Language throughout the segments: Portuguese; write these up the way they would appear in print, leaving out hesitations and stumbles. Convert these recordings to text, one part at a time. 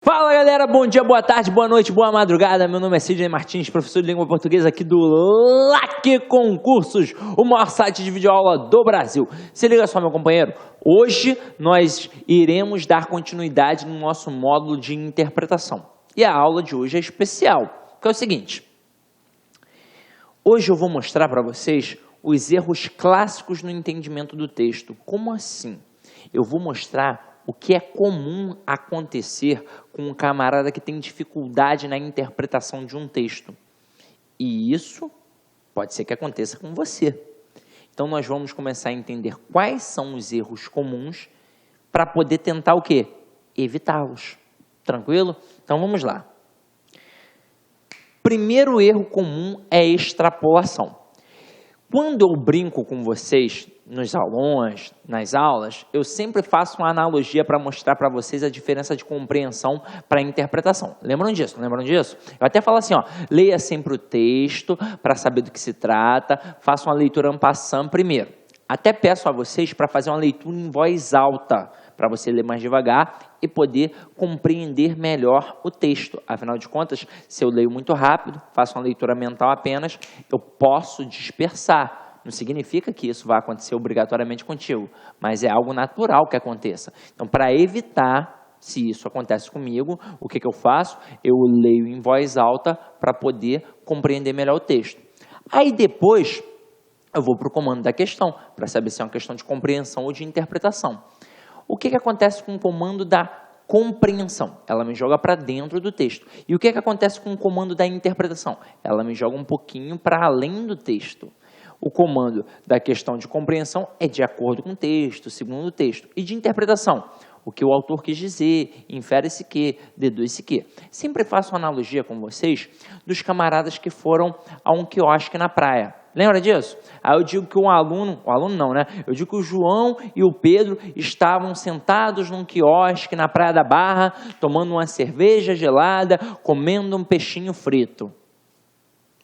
Fala galera, bom dia, boa tarde, boa noite, boa madrugada. Meu nome é Sidney Martins, professor de língua portuguesa aqui do LAC Concursos, o maior site de videoaula do Brasil. Se liga só, meu companheiro, hoje nós iremos dar continuidade no nosso módulo de interpretação. E a aula de hoje é especial, que é o seguinte. Hoje eu vou mostrar para vocês os erros clássicos no entendimento do texto. Como assim? Eu vou mostrar o que é comum acontecer com um camarada que tem dificuldade na interpretação de um texto. E isso pode ser que aconteça com você. Então, nós vamos começar a entender quais são os erros comuns para poder tentar o quê? Evitá-los. Tranquilo? Então, vamos lá. Primeiro erro comum é extrapolação. Quando eu brinco com vocês nos aulões, nas aulas, eu sempre faço uma analogia para mostrar para vocês a diferença de compreensão para interpretação. Lembram disso? Não lembram disso? Eu até falo assim, ó, leia sempre o texto para saber do que se trata, faça uma leitura en passant primeiro. Até peço a vocês para fazer uma leitura em voz alta, para você ler mais devagar e poder compreender melhor o texto. Afinal de contas, se eu leio muito rápido, faço uma leitura mental apenas, eu posso dispersar. Não significa que isso vai acontecer obrigatoriamente contigo, mas é algo natural que aconteça. Então, para evitar, se isso acontece comigo, o que eu faço? Eu leio em voz alta para poder compreender melhor o texto. Aí depois, eu vou para o comando da questão, para saber se é uma questão de compreensão ou de interpretação. O que acontece com o comando da compreensão? Ela me joga para dentro do texto. E o que acontece com o comando da interpretação? Ela me joga um pouquinho para além do texto. O comando da questão de compreensão é de acordo com o texto, segundo o texto. E de interpretação? O que o autor quis dizer, infere-se que, deduz-se que. Sempre faço uma analogia com vocês dos camaradas que foram a um quiosque na praia. Lembra disso? Aí eu digo que o aluno não, né? Eu digo que o João e o Pedro estavam sentados num quiosque na Praia da Barra, tomando uma cerveja gelada, comendo um peixinho frito.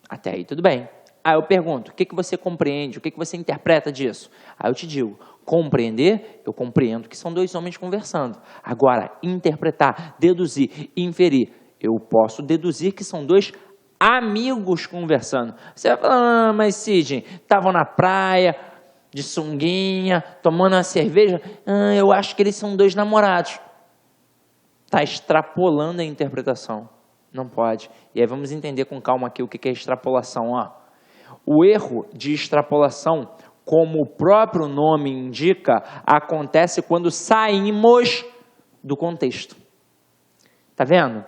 Até aí tudo bem. Aí eu pergunto, o que você compreende? O que você interpreta disso? Aí eu te digo, compreender, eu compreendo que são dois homens conversando. Agora, interpretar, deduzir, inferir, eu posso deduzir que são dois amigos conversando. Você vai falar, mas Sidney, estavam na praia, de sunguinha, tomando uma cerveja. Eu acho que eles são dois namorados. Está extrapolando a interpretação. Não pode. E aí vamos entender com calma aqui o que é extrapolação. Ó. O erro de extrapolação, como o próprio nome indica, acontece quando saímos do contexto. Tá vendo?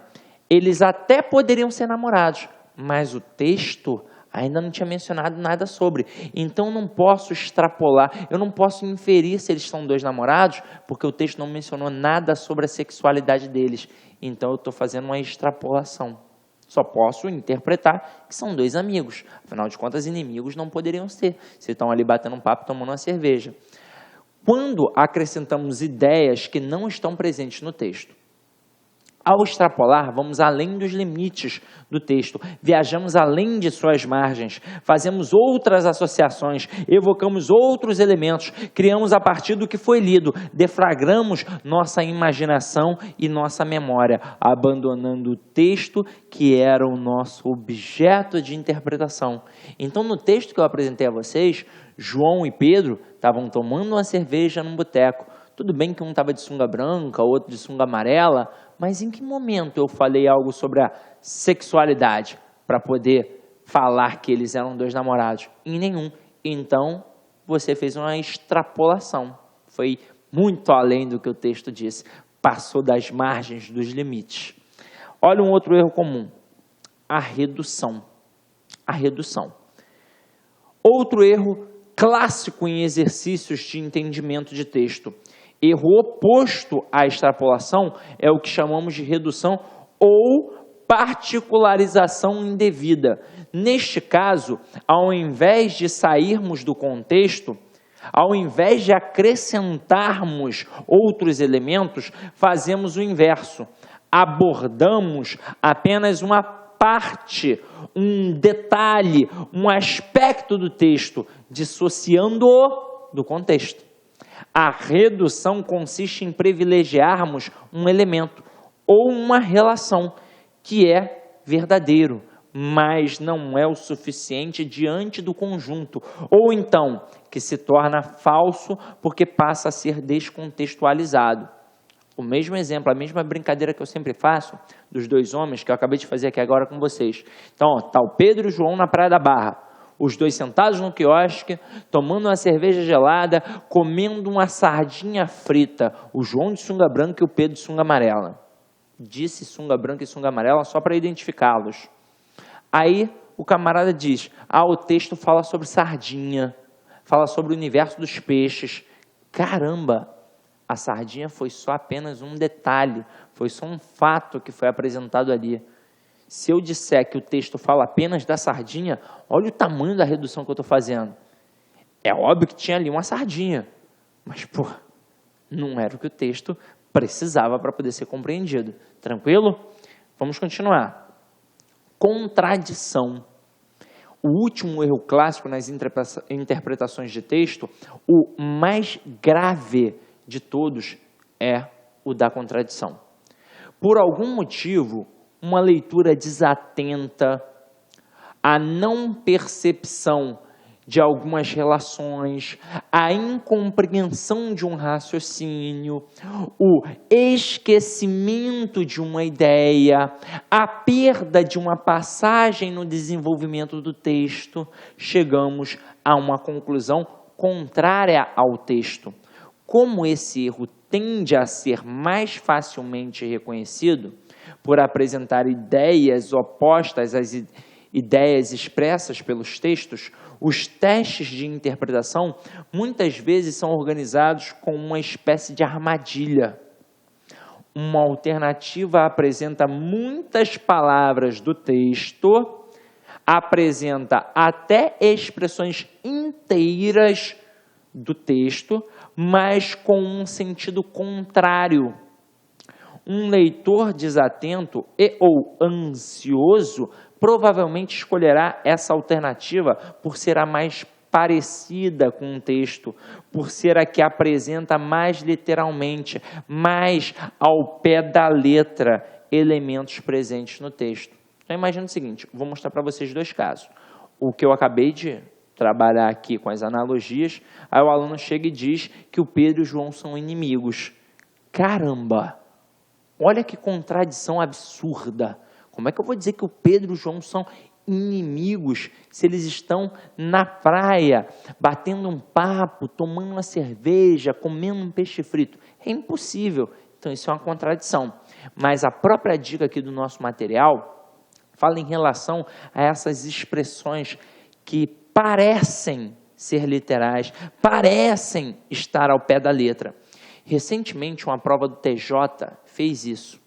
Eles até poderiam ser namorados, mas o texto ainda não tinha mencionado nada sobre. Então, eu não posso extrapolar, eu não posso inferir se eles são dois namorados, porque o texto não mencionou nada sobre a sexualidade deles. Então, eu estou fazendo uma extrapolação. Só posso interpretar que são dois amigos. Afinal de contas, inimigos não poderiam ser, se estão ali batendo um papo, tomando uma cerveja. Quando acrescentamos ideias que não estão presentes no texto, ao extrapolar, vamos além dos limites do texto, viajamos além de suas margens, fazemos outras associações, evocamos outros elementos, criamos a partir do que foi lido, deflagramos nossa imaginação e nossa memória, abandonando o texto que era o nosso objeto de interpretação. Então, no texto que eu apresentei a vocês, João e Pedro estavam tomando uma cerveja num boteco. Tudo bem que um estava de sunga branca, outro de sunga amarela, mas em que momento eu falei algo sobre a sexualidade para poder falar que eles eram dois namorados? Em nenhum. Então, você fez uma extrapolação. Foi muito além do que o texto disse. Passou das margens dos limites. Olha um outro erro comum. A redução. A redução. Outro erro clássico em exercícios de entendimento de texto. Erro oposto à extrapolação é o que chamamos de redução ou particularização indevida. Neste caso, ao invés de sairmos do contexto, ao invés de acrescentarmos outros elementos, fazemos o inverso. Abordamos apenas uma parte, um detalhe, um aspecto do texto, dissociando-o do contexto. A redução consiste em privilegiarmos um elemento ou uma relação que é verdadeiro, mas não é o suficiente diante do conjunto, ou então que se torna falso porque passa a ser descontextualizado. O mesmo exemplo, a mesma brincadeira que eu sempre faço dos dois homens, que eu acabei de fazer aqui agora com vocês. Então, está o Pedro e o João na Praia da Barra, os dois sentados no quiosque, tomando uma cerveja gelada, comendo uma sardinha frita, o João de sunga branca e o Pedro de sunga amarela. Disse sunga branca e sunga amarela só para identificá-los. Aí o camarada diz, o texto fala sobre sardinha, fala sobre o universo dos peixes. Caramba, a sardinha foi só apenas um detalhe, foi só um fato que foi apresentado ali. Se eu disser que o texto fala apenas da sardinha, olha o tamanho da redução que eu estou fazendo. É óbvio que tinha ali uma sardinha, mas, não era o que o texto precisava para poder ser compreendido. Tranquilo? Vamos continuar. Contradição. O último erro clássico nas interpretações de texto, o mais grave de todos, é o da contradição. Por algum motivo, uma leitura desatenta, a não percepção de algumas relações, a incompreensão de um raciocínio, o esquecimento de uma ideia, a perda de uma passagem no desenvolvimento do texto, chegamos a uma conclusão contrária ao texto. Como esse erro tende a ser mais facilmente reconhecido, por apresentar ideias opostas às ideias expressas pelos textos, os testes de interpretação muitas vezes são organizados com uma espécie de armadilha. Uma alternativa apresenta muitas palavras do texto, apresenta até expressões inteiras do texto, mas com um sentido contrário. Um leitor desatento ou ansioso provavelmente escolherá essa alternativa por ser a mais parecida com o texto, por ser a que apresenta mais literalmente, mais ao pé da letra, elementos presentes no texto. Então imagina o seguinte, vou mostrar para vocês dois casos. O que eu acabei de trabalhar aqui com as analogias, aí o aluno chega e diz que o Pedro e o João são inimigos. Caramba! Olha que contradição absurda. Como é que eu vou dizer que o Pedro e o João são inimigos se eles estão na praia, batendo um papo, tomando uma cerveja, comendo um peixe frito? É impossível. Então, isso é uma contradição. Mas a própria dica aqui do nosso material fala em relação a essas expressões que parecem ser literais, parecem estar ao pé da letra. Recentemente, uma prova do TJ fez isso.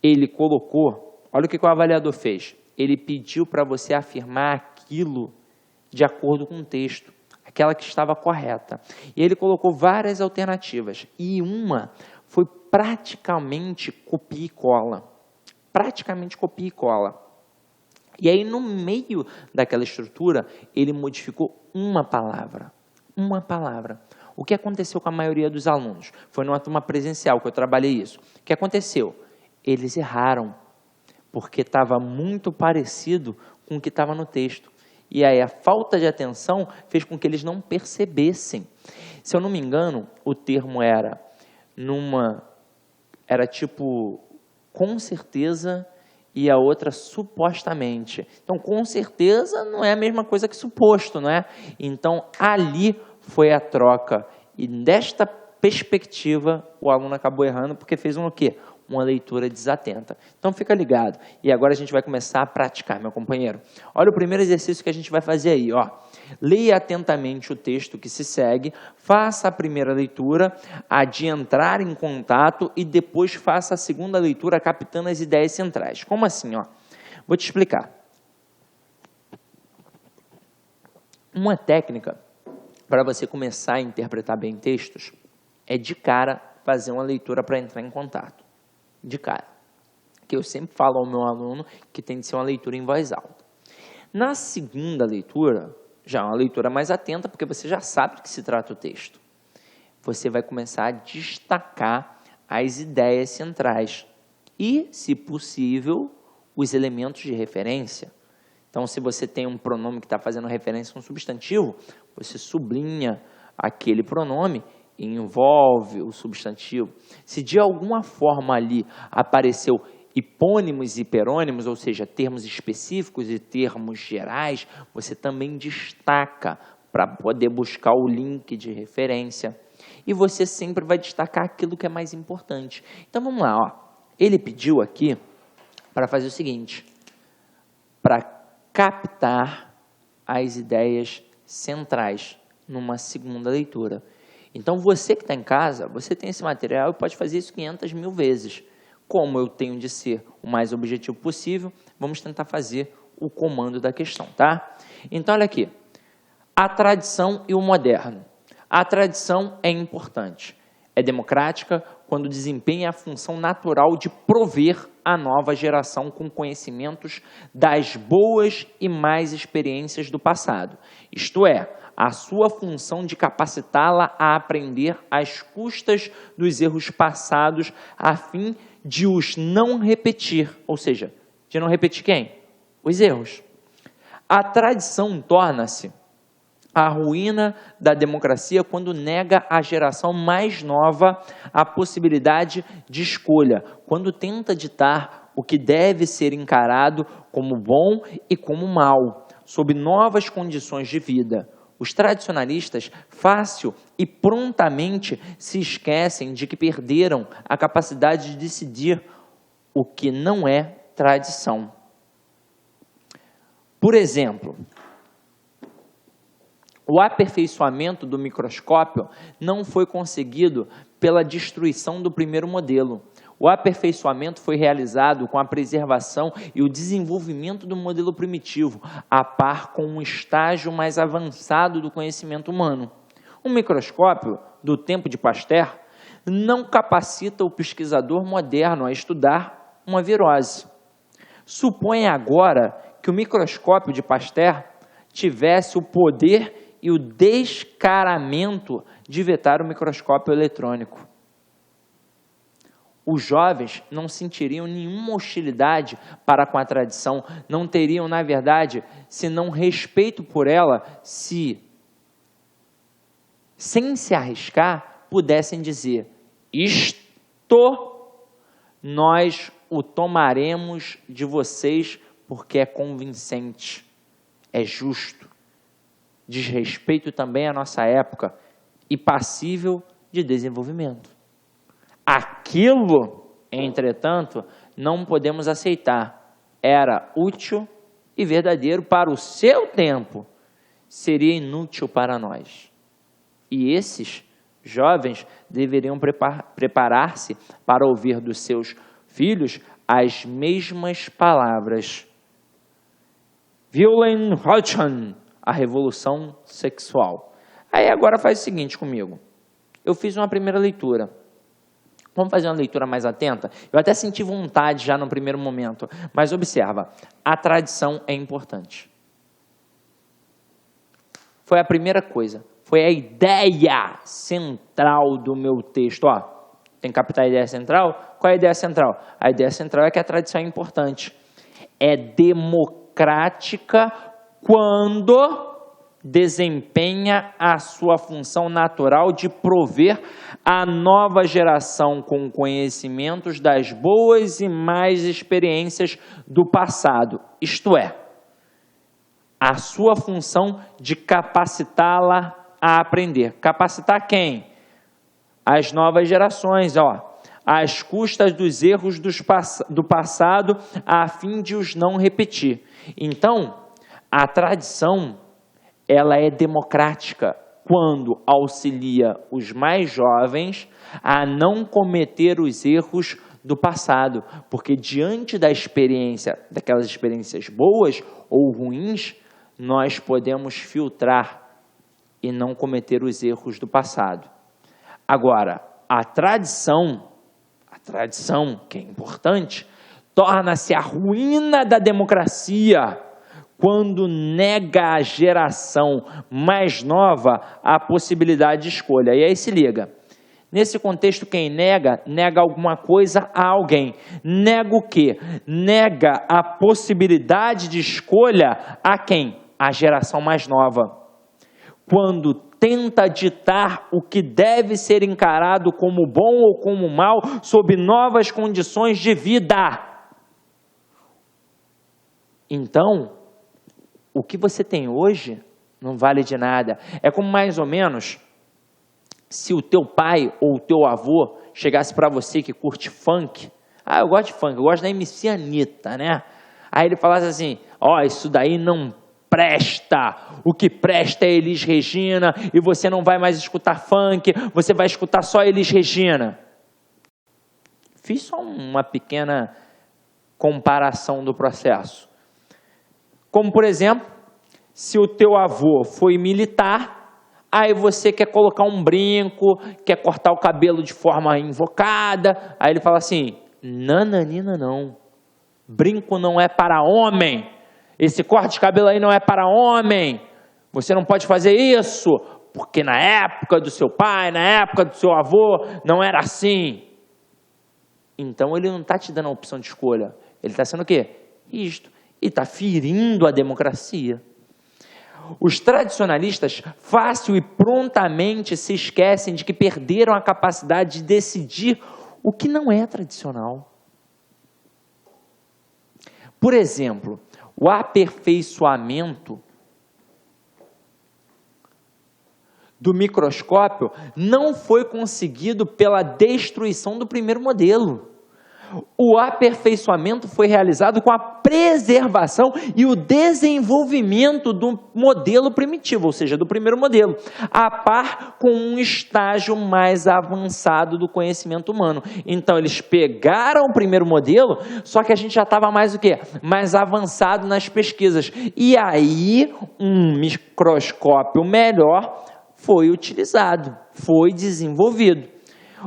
Ele colocou, olha o que o avaliador fez. Ele pediu para você afirmar aquilo de acordo com o texto, aquela que estava correta. E ele colocou várias alternativas. E uma foi praticamente copia e cola. Praticamente copia e cola. E aí, no meio daquela estrutura, ele modificou uma palavra. Uma palavra. O que aconteceu com a maioria dos alunos? Foi numa turma presencial que eu trabalhei isso. O que aconteceu? Eles erraram, porque estava muito parecido com o que estava no texto. E aí a falta de atenção fez com que eles não percebessem. Se eu não me engano, o termo era tipo, com certeza, e a outra supostamente. Então, com certeza não é a mesma coisa que suposto, não é? Então, ali foi a troca. E desta perspectiva, o aluno acabou errando porque fez o quê? Uma leitura desatenta. Então, fica ligado. E agora a gente vai começar a praticar, meu companheiro. Olha o primeiro exercício que a gente vai fazer aí, ó. Leia atentamente o texto que se segue, faça a primeira leitura, a de entrar em contato e depois faça a segunda leitura captando as ideias centrais. Como assim, ó? Vou te explicar. Uma técnica para você começar a interpretar bem textos é de cara fazer uma leitura para entrar em contato. De cara. Que eu sempre falo ao meu aluno que tem de ser uma leitura em voz alta. Na segunda leitura, já é uma leitura mais atenta, porque você já sabe do que se trata o texto. Você vai começar a destacar as ideias centrais. e, se possível, os elementos de referência. Então, se você tem um pronome que está fazendo referência a um substantivo, você sublinha aquele pronome e envolve o substantivo. Se de alguma forma ali apareceu hipônimos e hiperônimos, ou seja, termos específicos e termos gerais, você também destaca para poder buscar o link de referência. E você sempre vai destacar aquilo que é mais importante. Então, vamos lá. Ó. Ele pediu aqui para fazer o seguinte, para captar as ideias centrais numa segunda leitura. Então, você que está em casa, você tem esse material e pode fazer isso 500 mil vezes. Como eu tenho de ser o mais objetivo possível, vamos tentar fazer o comando da questão, tá? Então, olha aqui. A tradição e o moderno. A tradição é importante. É democrática quando desempenha a função natural de prover a nova geração com conhecimentos das boas e mais experiências do passado. Isto é, a sua função de capacitá-la a aprender às custas dos erros passados a fim de os não repetir. Ou seja, de não repetir quem? Os erros. A tradição torna-se a ruína da democracia quando nega à geração mais nova a possibilidade de escolha, quando tenta ditar o que deve ser encarado como bom e como mal, sob novas condições de vida. Os tradicionalistas fácil e prontamente se esquecem de que perderam a capacidade de decidir o que não é tradição. Por exemplo, o aperfeiçoamento do microscópio não foi conseguido pela destruição do primeiro modelo. O aperfeiçoamento foi realizado com a preservação e o desenvolvimento do modelo primitivo, a par com um estágio mais avançado do conhecimento humano. O microscópio, do tempo de Pasteur, não capacita o pesquisador moderno a estudar uma virose. Suponha agora que o microscópio de Pasteur tivesse o poder e o descaramento de vetar o microscópio eletrônico. Os jovens não sentiriam nenhuma hostilidade para com a tradição, não teriam, na verdade, senão respeito por ela, se, sem se arriscar, pudessem dizer: isto nós o tomaremos de vocês porque é convincente, é justo, diz respeito também à nossa época e passível de desenvolvimento. Aquilo, entretanto, não podemos aceitar. Era útil e verdadeiro para o seu tempo, seria inútil para nós. E esses jovens deveriam preparar-se para ouvir dos seus filhos as mesmas palavras. Wilhelm, a revolução sexual. Aí agora faz o seguinte comigo. Eu fiz uma primeira leitura. Vamos fazer uma leitura mais atenta? Eu até senti vontade já no primeiro momento, mas observa, a tradição é importante. Foi a primeira coisa, foi a ideia central do meu texto. Ó, tem que captar a ideia central? Qual é a ideia central? A ideia central é que a tradição é importante. É democrática quando desempenha a sua função natural de prover a nova geração com conhecimentos das boas e mais experiências do passado. Isto é, a sua função de capacitá-la a aprender. Capacitar quem? As novas gerações, ó, às custas dos erros do passado, a fim de os não repetir. Então, a tradição, ela é democrática quando auxilia os mais jovens a não cometer os erros do passado, porque diante da experiência, daquelas experiências boas ou ruins, nós podemos filtrar e não cometer os erros do passado. Agora, a tradição, que é importante, torna-se a ruína da democracia quando nega à geração mais nova a possibilidade de escolha. E aí se liga, Nesse contexto, quem nega, nega alguma coisa a alguém. Nega o quê? Nega a possibilidade de escolha a quem? A geração mais nova. Quando tenta ditar o que deve ser encarado como bom ou como mal sob novas condições de vida. Então, o que você tem hoje não vale de nada. É como mais ou menos se o teu pai ou o teu avô chegasse para você que curte funk. Ah, eu gosto de funk, eu gosto da MC Anitta, né? Aí ele falasse assim, ó, isso daí não presta. O que presta é Elis Regina e você não vai mais escutar funk, você vai escutar só Elis Regina. Fiz só uma pequena comparação do processo. Como, por exemplo, se o teu avô foi militar, aí você quer colocar um brinco, quer cortar o cabelo de forma invocada, aí ele fala assim, nananina não, brinco não é para homem, esse corte de cabelo aí não é para homem, você não pode fazer isso, porque na época do seu pai, na época do seu avô, não era assim. Então ele não está te dando a opção de escolha, ele está sendo o quê? Isto. E está ferindo a democracia. Os tradicionalistas fácil e prontamente se esquecem de que perderam a capacidade de decidir o que não é tradicional. Por exemplo, o aperfeiçoamento do microscópio não foi conseguido pela destruição do primeiro modelo. O aperfeiçoamento foi realizado com a preservação e o desenvolvimento do modelo primitivo, ou seja, do primeiro modelo, a par com um estágio mais avançado do conhecimento humano. Então, eles pegaram o primeiro modelo, só que a gente já estava mais o quê? Mais avançado nas pesquisas. E aí, um microscópio melhor foi utilizado, foi desenvolvido.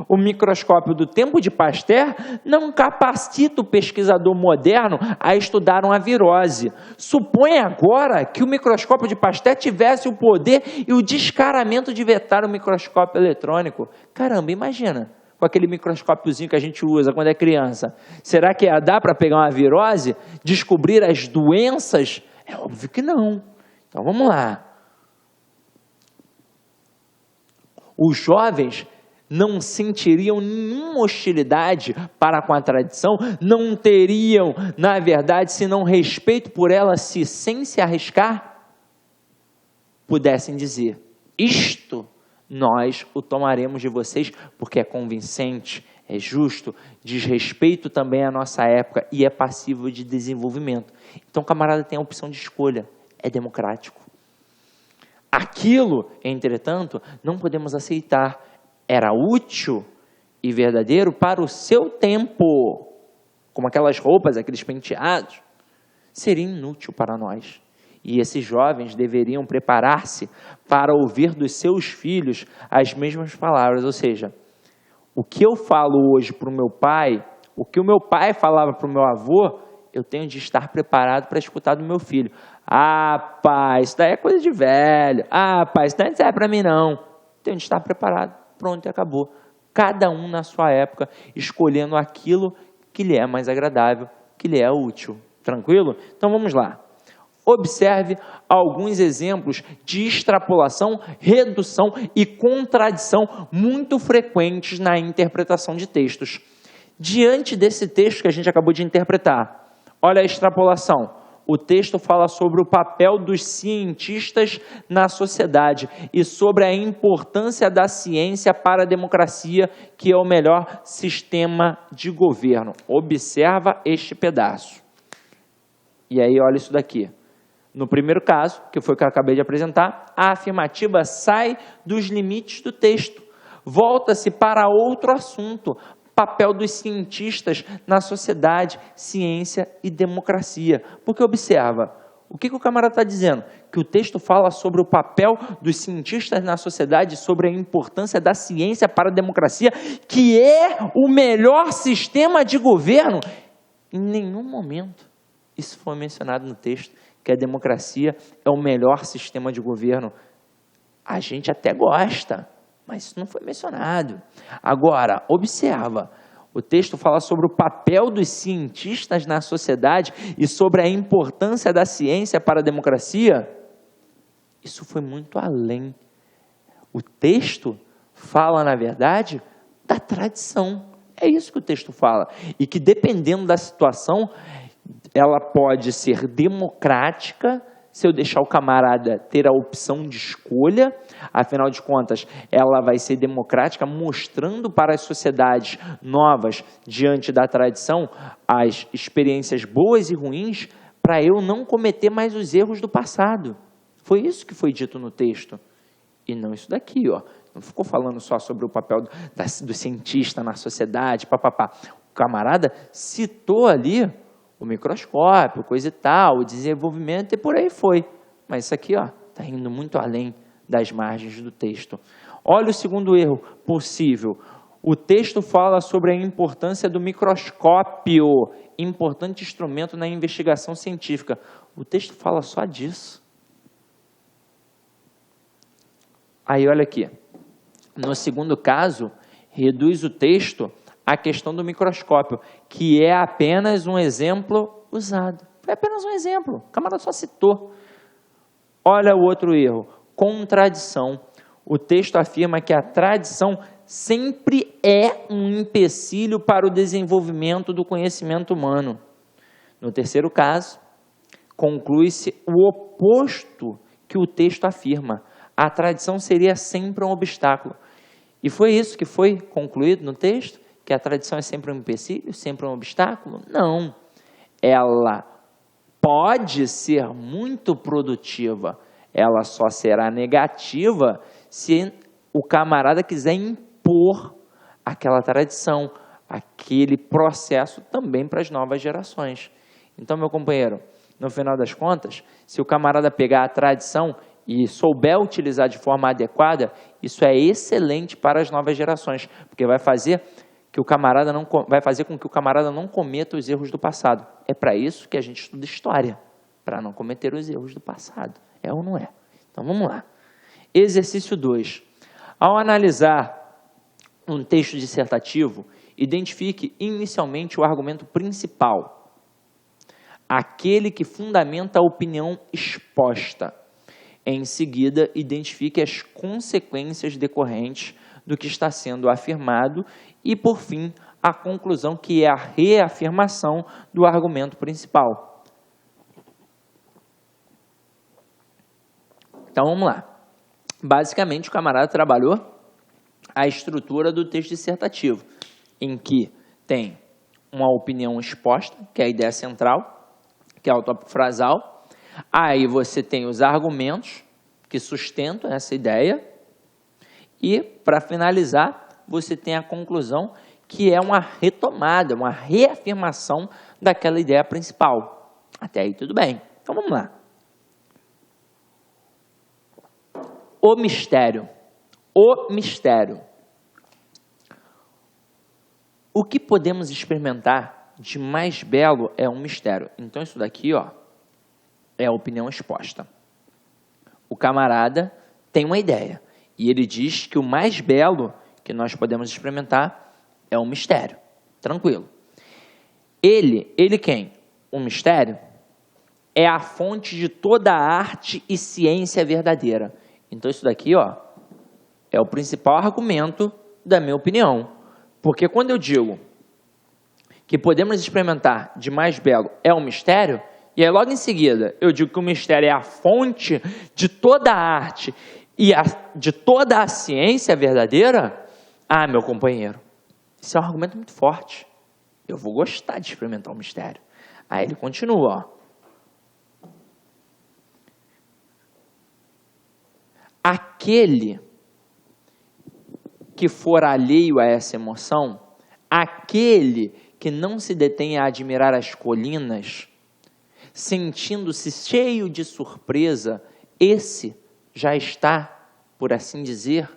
O microscópio do tempo de Pasteur não capacita o pesquisador moderno a estudar uma virose. Supõe agora que o microscópio de Pasteur tivesse o poder e o descaramento de vetar o microscópio eletrônico. Caramba, imagina, com aquele microscópiozinho que a gente usa quando é criança. Será que ia dar para pegar uma virose, descobrir as doenças? É óbvio que não. Então vamos lá. Os jovens não sentiriam nenhuma hostilidade para com a tradição, não teriam, na verdade, senão respeito por ela, se sem se arriscar, pudessem dizer, isto nós o tomaremos de vocês porque é convincente, é justo, diz respeito também à nossa época e é passível de desenvolvimento. Então, o camarada tem a opção de escolha, é democrático. Aquilo, entretanto, não podemos aceitar. Era útil e verdadeiro para o seu tempo, como aquelas roupas, aqueles penteados, seria inútil para nós. E esses jovens deveriam preparar-se para ouvir dos seus filhos as mesmas palavras, ou seja, o que eu falo hoje para o meu pai, o que o meu pai falava para o meu avô, eu tenho de estar preparado para escutar do meu filho. Ah, pai, isso daí é coisa de velho. Ah, pai, isso daí não serve para mim, não. Tenho de estar preparado. Pronto, e acabou. Cada um na sua época, escolhendo aquilo que lhe é mais agradável, que lhe é útil. Tranquilo? Então vamos lá. Observe alguns exemplos de extrapolação, redução e contradição muito frequentes na interpretação de textos. Diante desse texto que a gente acabou de interpretar, olha a extrapolação. O texto fala sobre o papel dos cientistas na sociedade e sobre a importância da ciência para a democracia, que é o melhor sistema de governo. Observa este pedaço. E aí, olha isso daqui. No primeiro caso, que foi o que eu acabei de apresentar, a afirmativa sai dos limites do texto. Volta-se para outro assunto. Papel dos cientistas na sociedade, ciência e democracia. Porque observa, o que o camarada está dizendo? Que o texto fala sobre o papel dos cientistas na sociedade, sobre a importância da ciência para a democracia, que é o melhor sistema de governo. Em nenhum momento isso foi mencionado no texto, que a democracia é o melhor sistema de governo. A gente até gosta, Mas isso não foi mencionado. Agora, observa, o texto fala sobre o papel dos cientistas na sociedade e sobre a importância da ciência para a democracia. Isso foi muito além. O texto fala, na verdade, da tradição. É isso que o texto fala. E que, dependendo da situação, ela pode ser democrática, se eu deixar o camarada ter a opção de escolha. Afinal de contas, ela vai ser democrática, mostrando para as sociedades novas, diante da tradição, as experiências boas e ruins, para eu não cometer mais os erros do passado. Foi isso que foi dito no texto. E não isso daqui, ó. Não ficou falando só sobre o papel do cientista na sociedade, papapá. O camarada citou ali o microscópio, coisa e tal, o desenvolvimento e por aí foi. Mas isso aqui, ó, está indo muito além das margens do texto. Olha o segundo erro possível. O texto fala sobre a importância do microscópio, importante instrumento na investigação científica. O texto fala só disso. Aí, olha aqui. No segundo caso, reduz o texto à questão do microscópio, que é apenas um exemplo usado. Foi apenas um exemplo. O camarada só citou. Olha o outro erro. Contradição. O texto afirma que a tradição sempre é um empecilho para o desenvolvimento do conhecimento humano. No terceiro caso, conclui-se o oposto que o texto afirma. A tradição seria sempre um obstáculo. E foi isso que foi concluído no texto? Que a tradição é sempre um empecilho, sempre um obstáculo? Não. Ela pode ser muito produtiva. Ela só será negativa se o camarada quiser impor aquela tradição, aquele processo também para as novas gerações. Então, meu companheiro, no final das contas, se o camarada pegar a tradição e souber utilizar de forma adequada, isso é excelente para as novas gerações, porque vai fazer que o camarada vai fazer com que o camarada não cometa os erros do passado. É para isso que a gente estuda história, para não cometer os erros do passado. É ou não é? Então vamos lá. Exercício 2. Ao analisar um texto dissertativo, identifique inicialmente o argumento principal, aquele que fundamenta a opinião exposta. Em seguida, identifique as consequências decorrentes do que está sendo afirmado e, por fim, a conclusão, que é a reafirmação do argumento principal. Então, vamos lá. Basicamente, o camarada trabalhou a estrutura do texto dissertativo, em que tem uma opinião exposta, que é a ideia central, que é o tópico frasal. Aí você tem os argumentos que sustentam essa ideia e, para finalizar, você tem a conclusão, que é uma retomada, uma reafirmação daquela ideia principal. Até aí tudo bem. Então vamos lá. O mistério. O mistério. O que podemos experimentar de mais belo é um mistério. Então isso daqui, ó, é a opinião exposta. O camarada tem uma ideia e ele diz que o mais belo que nós podemos experimentar é um mistério. Tranquilo. Ele quem? O mistério é a fonte de toda a arte e ciência verdadeira. Então isso daqui, ó, é o principal argumento da minha opinião. Porque quando eu digo que podemos experimentar de mais belo é um mistério, e aí logo em seguida eu digo que o mistério é a fonte de toda a arte e de toda a ciência verdadeira, ah, meu companheiro, isso é um argumento muito forte. Eu vou gostar de experimentar o mistério. Aí ele continua, ó. Aquele que for alheio a essa emoção, aquele que não se detém a admirar as colinas, sentindo-se cheio de surpresa, esse já está, por assim dizer,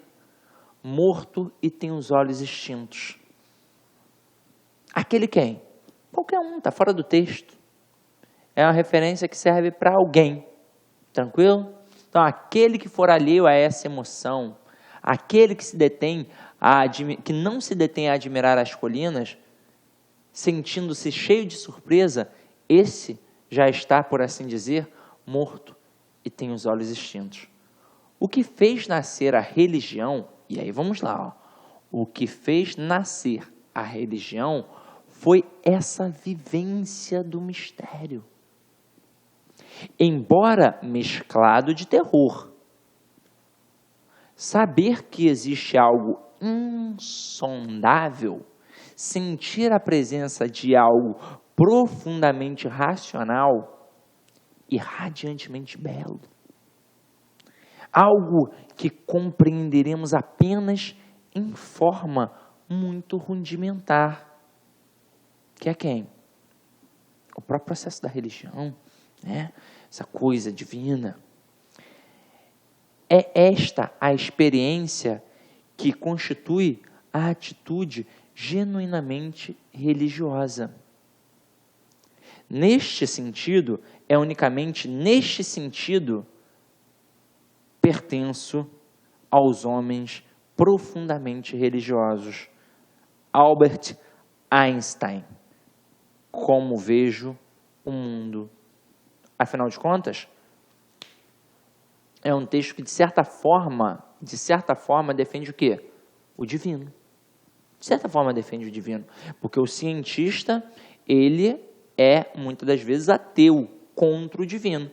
morto e tem os olhos extintos. Aquele quem? Qualquer um, está fora do texto. É uma referência que serve para alguém. Tranquilo? Então, aquele que for alheio a essa emoção, Aquele que que não se detém a admirar as colinas, sentindo-se cheio de surpresa, esse já está, por assim dizer, morto e tem os olhos extintos. O que fez nascer a religião, e aí vamos lá, o que fez nascer a religião foi essa vivência do mistério. Embora mesclado de terror, saber que existe algo insondável, sentir a presença de algo profundamente racional e radiantemente belo. Algo que compreenderemos apenas em forma muito rudimentar. Que é quem? O próprio processo da religião, né? Essa coisa divina. É esta a experiência que constitui a atitude genuinamente religiosa. Neste sentido, é unicamente neste sentido pertenço aos homens profundamente religiosos. Albert Einstein, como vejo o mundo. Afinal de contas, é um texto que, de certa forma, defende o quê? O divino. De certa forma, defende o divino. Porque o cientista, ele é, muitas das vezes, ateu, contra o divino.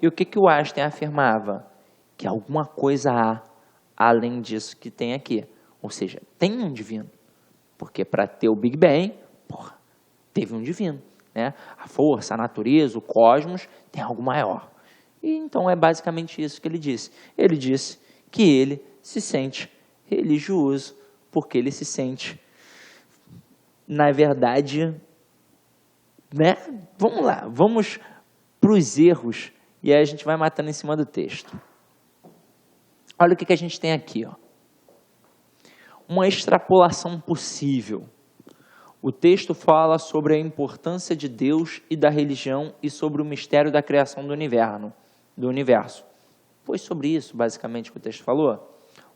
E o que o Einstein afirmava? Que alguma coisa há além disso que tem aqui. Ou seja, tem um divino. Porque para ter o Big Bang, teve um divino, né? A força, a natureza, o cosmos, tem algo maior. E então é basicamente isso que ele disse. Ele disse que ele se sente religioso porque ele se sente, na verdade, né? Vamos lá, vamos para os erros e aí a gente vai matando em cima do texto. Olha o que a gente tem aqui, ó. Uma extrapolação possível. O texto fala sobre a importância de Deus e da religião e sobre o mistério da criação do universo. Foi sobre isso, basicamente, que o texto falou.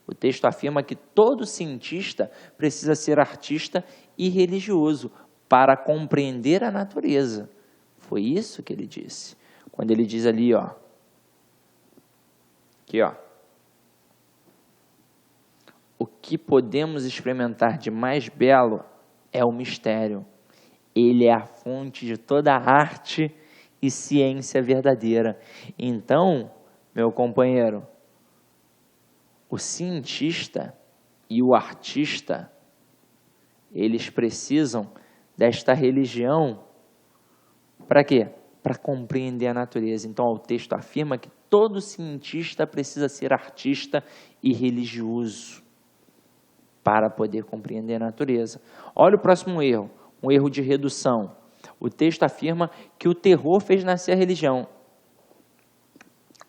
O texto afirma que todo cientista precisa ser artista e religioso para compreender a natureza. Foi isso que ele disse. Quando ele diz ali, ó. Aqui, ó. O que podemos experimentar de mais belo é o mistério. Ele é a fonte de toda a arte e ciência verdadeira. Então, meu companheiro, o cientista e o artista, eles precisam desta religião para quê? Para compreender a natureza. Então, o texto afirma que todo cientista precisa ser artista e religioso para poder compreender a natureza. Olha o próximo erro, um erro de redução. O texto afirma que o terror fez nascer a religião.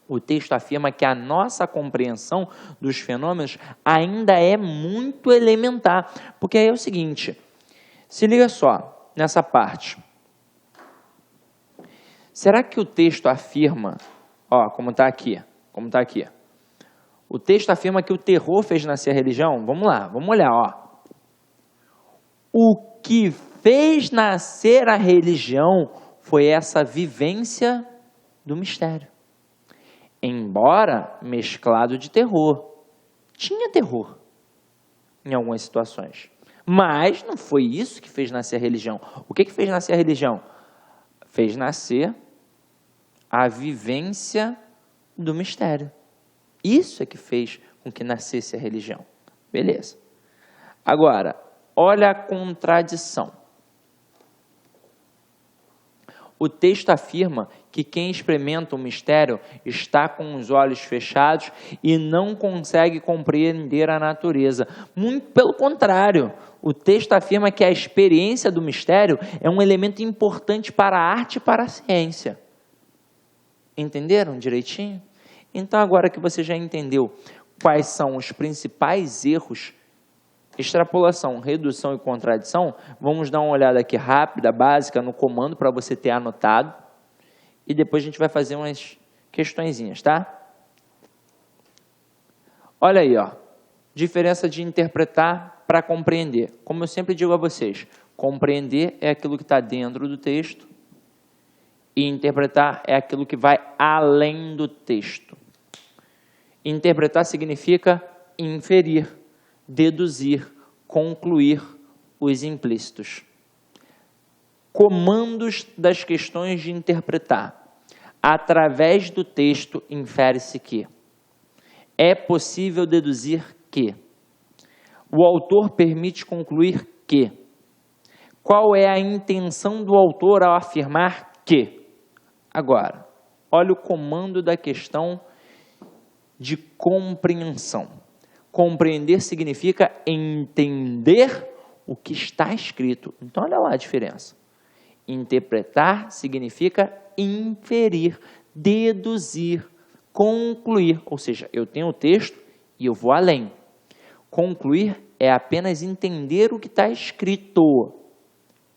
O texto afirma que a nossa compreensão dos fenômenos ainda é muito elementar. Porque aí é o seguinte, se liga só nessa parte. Será que o texto afirma, ó, como está aqui, o texto afirma que o terror fez nascer a religião? Vamos lá, vamos olhar, ó. O que fez nascer a religião foi essa vivência do mistério. Embora mesclado de terror. Tinha terror em algumas situações. Mas não foi isso que fez nascer a religião. O que fez nascer a religião? Fez nascer a vivência do mistério. Isso é que fez com que nascesse a religião. Beleza. Agora, olha a contradição. O texto afirma que quem experimenta o mistério está com os olhos fechados e não consegue compreender a natureza. Muito pelo contrário, o texto afirma que a experiência do mistério é um elemento importante para a arte e para a ciência. Entenderam direitinho? Então, agora que você já entendeu quais são os principais erros, extrapolação, redução e contradição, vamos dar uma olhada aqui rápida, básica, no comando para você ter anotado. E depois a gente vai fazer umas questõezinhas, tá? Olha aí, ó. Diferença de interpretar para compreender. Como eu sempre digo a vocês, compreender é aquilo que está dentro do texto e interpretar é aquilo que vai além do texto. Interpretar significa inferir, deduzir, concluir os implícitos. Comandos das questões de interpretar. Através do texto, infere-se que é possível deduzir que o autor permite concluir que. Qual é a intenção do autor ao afirmar que? Agora, olha o comando da questão de compreensão. Compreender significa entender o que está escrito. Então, olha lá a diferença. Interpretar significa inferir, deduzir, concluir. Ou seja, eu tenho o texto e eu vou além. Concluir é apenas entender o que está escrito.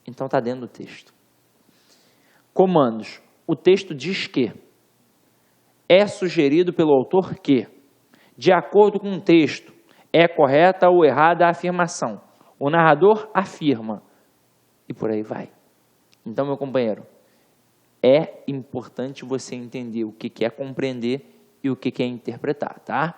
Então, está dentro do texto. Comandos. O texto diz que é sugerido pelo autor que, de acordo com o texto, é correta ou errada a afirmação. O narrador afirma. E por aí vai. Então, meu companheiro, é importante você entender o que é compreender e o que é interpretar, tá?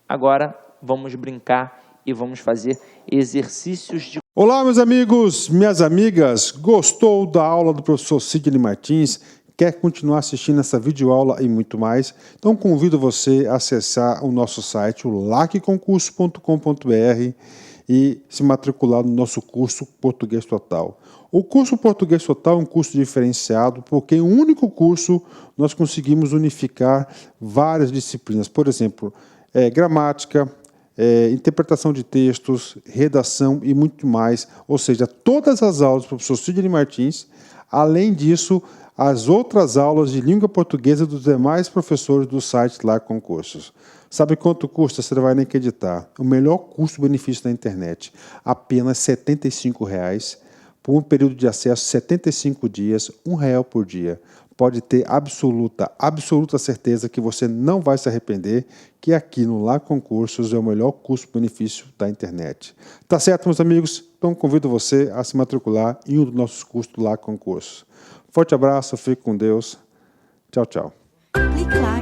Agora, vamos brincar e vamos fazer exercícios de... Olá, meus amigos, minhas amigas. Gostou da aula do professor Sidney Martins? Quer continuar assistindo essa videoaula e muito mais? Então, convido você a acessar o nosso site, o lacconcurso.com.br, e se matricular no nosso curso Português Total. O curso Português Total é um curso diferenciado porque em um único curso nós conseguimos unificar várias disciplinas. Por exemplo, gramática, interpretação de textos, redação e muito mais. Ou seja, todas as aulas do professor Sidney Martins, além disso, as outras aulas de língua portuguesa dos demais professores do site lá Concursos. Sabe quanto custa? Você não vai nem acreditar. O melhor custo-benefício da internet. Apenas R$ 75,00 por um período de acesso 75 dias, R$1 por dia. Pode ter absoluta certeza que você não vai se arrepender, que aqui no Lá Concursos é o melhor custo-benefício da internet. Tá certo, meus amigos? Então convido você a se matricular em um dos nossos cursos do Lá Concursos. Forte abraço, fique com Deus. Tchau, tchau. Clique lá